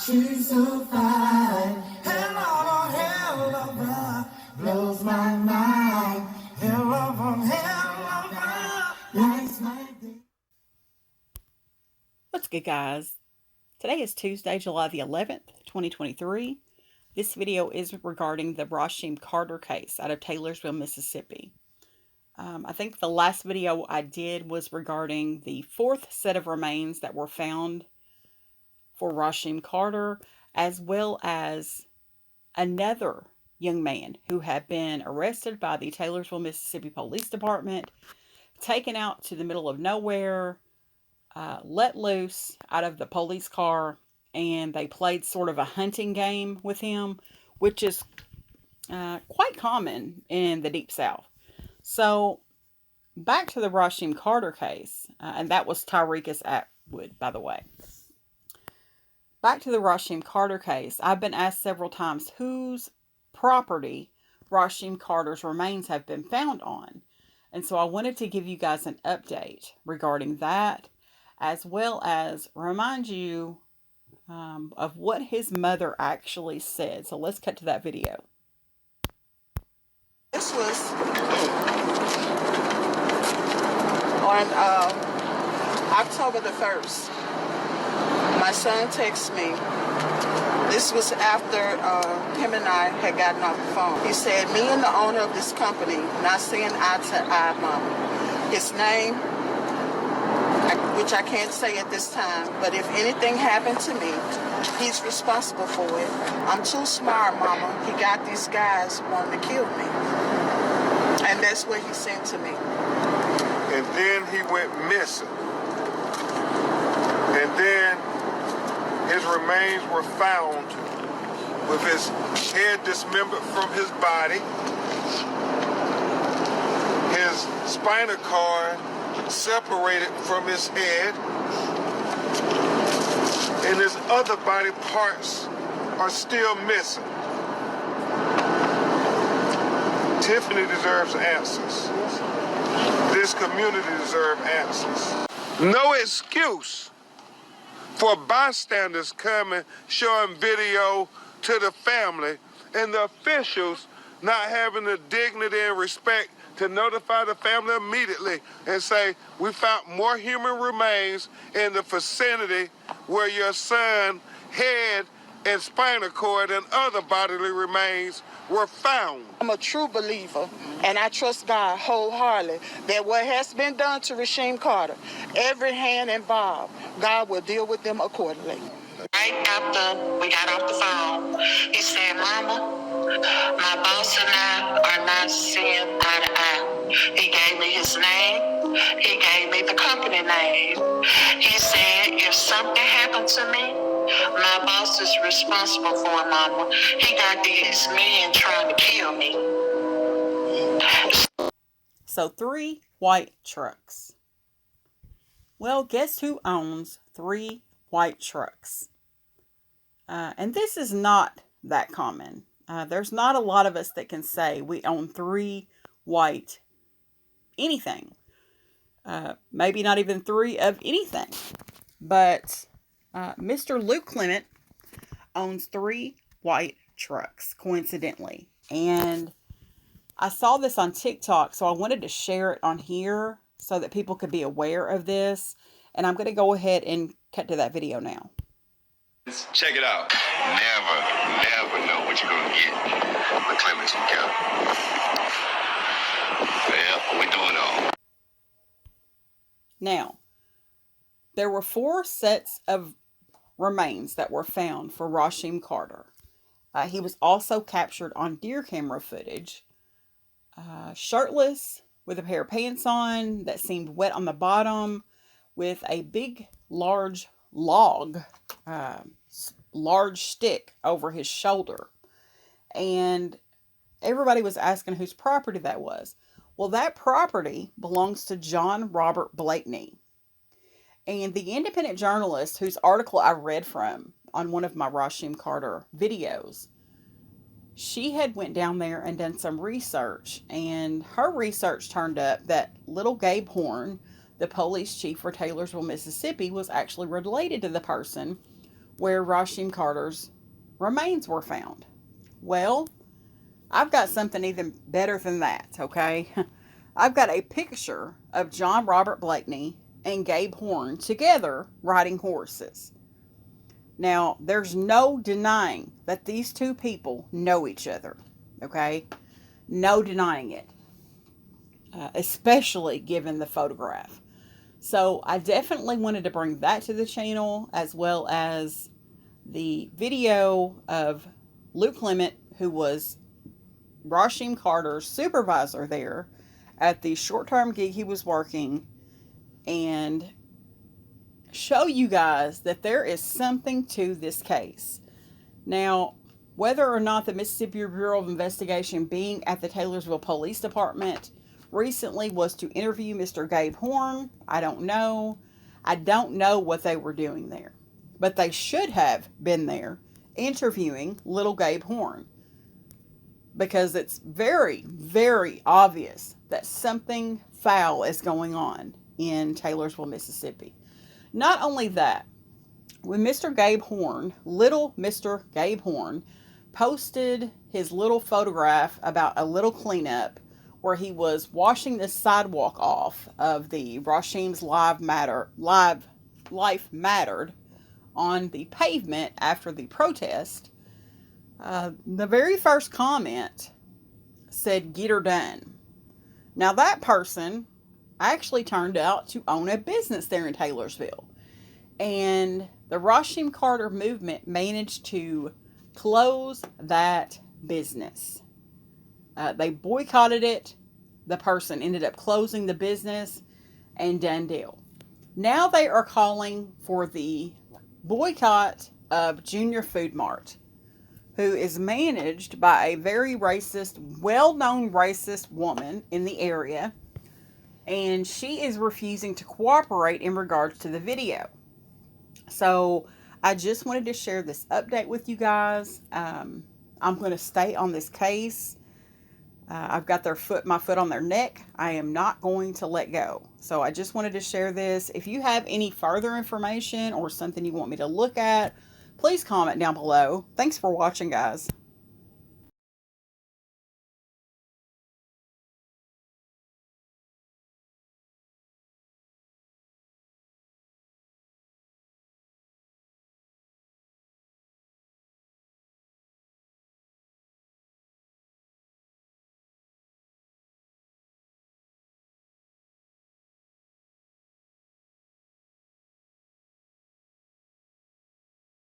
She's so fine. Hell of a hell of a blows my mind. Hell of a lights my day. What's good, guys? Today is Tuesday, July the 11th, 2023. This video is regarding the Rasheem Carter case out of Taylorsville, Mississippi. I think the last video I did was regarding the fourth set of remains that were found for Rasheem Carter, as well as another young man who had been arrested by the Taylorsville, Mississippi Police Department, taken out to the middle of nowhere, let loose out of the police car, and they played sort of a hunting game with him, which is quite common in the Deep South. So, back to the Rasheem Carter case, and that was Tyrekus Atwood, by the way. Back to the Rasheem Carter case, I've been asked several times whose property Rasheem Carter's remains have been found on. And so I wanted to give you guys an update regarding that, as well as remind you of what his mother actually said. So let's cut to that video. This was on October the 1st. My son texted me. This was after him and I had gotten off the phone. He said, me and the owner of this company not seeing eye to eye, Mama. His name, which I can't say at this time, but if anything happened to me, he's responsible for it. I'm too smart, Mama. He got these guys wanting to kill me. And that's what he sent to me. And then he went missing. And then his remains were found with his head dismembered from his body, his spinal cord separated from his head, and his other body parts are still missing. Tiffany deserves answers. This community deserves answers. No excuse for bystanders coming, showing video to the family, and the officials not having the dignity and respect to notify the family immediately and say, we found more human remains in the vicinity where your son head and spinal cord and other bodily remains were found. I'm a true believer, and I trust God wholeheartedly that what has been done to Rasheem Carter, every hand involved, God will deal with them accordingly. Right after we got off the phone, he said, Mama, my boss and I are not seeing eye to eye. He gave me his name. He gave me the company name. He said, if something happened to me, my boss is responsible for it, Mama. He got these men trying to kill me. So 3 white trucks. Well, guess who owns 3 white trucks? And this is not that common. There's not a lot of us that can say we own 3 white anything. Maybe not even 3 of anything. But Mr. Luke Clements owns 3 white trucks, coincidentally. And I saw this on TikTok, so I wanted to share it on here so that people could be aware of this. And I'm going to go ahead and cut to that video now. Check it out. Never know what you're going to get with Clements County. Well, we do it all. Now, there were 4 sets of remains that were found for Rasheem Carter. He was also captured on deer camera footage, shirtless, with a pair of pants on that seemed wet on the bottom, with a big, large log, large stick over his shoulder. And everybody was asking whose property that was. Well, that property belongs to John Robert Blakeney. And the independent journalist whose article I read from on one of my Rasheem Carter videos, she had went down there and done some research, and her research turned up that little Gabe Horn, the police chief for Taylorsville, Mississippi, was actually related to the person where Rasheem Carter's remains were found. Well, I've got something even better than that, okay? I've got a picture of John Robert Blakeney and Gabe Horn together riding horses. Now, there's no denying that these two people know each other, okay? No denying it, especially given the photograph. So I definitely wanted to bring that to the channel, as well as the video of Luke Clements, who was Rasheem Carter's supervisor there at the short-term gig he was working, and show you guys that there is something to this case. Now, whether or not the Mississippi Bureau of Investigation, being at the Taylorsville Police Department recently, was to interview Mr. Gabe Horn, I don't know. I don't know what they were doing there. But they should have been there interviewing little Gabe Horn, because it's very, very obvious that something foul is going on in Taylorsville, Mississippi. Not only that, when Mr. Gabe Horn, little Mr. Gabe Horn, posted his little photograph about a little cleanup where he was washing the sidewalk off of the Rasheem's Life Mattered on the pavement after the protest, the very first comment said, "Get her done." Now, that person actually turned out to own a business there in Taylorsville. And the Rasheem Carter movement managed to close that business. They boycotted it. The person ended up closing the business, and done deal. Now they are calling for the boycott of Junior Food Mart, who is managed by a very racist, well-known racist woman in the area, and she is refusing to cooperate in regards to the video. So I just wanted to share this update with you guys. I'm going to stay on this case. I've got my foot on their neck. I am not going to let go. So I just wanted to share this. If you have any further information or something you want me to look at, please comment down below. Thanks for watching, guys.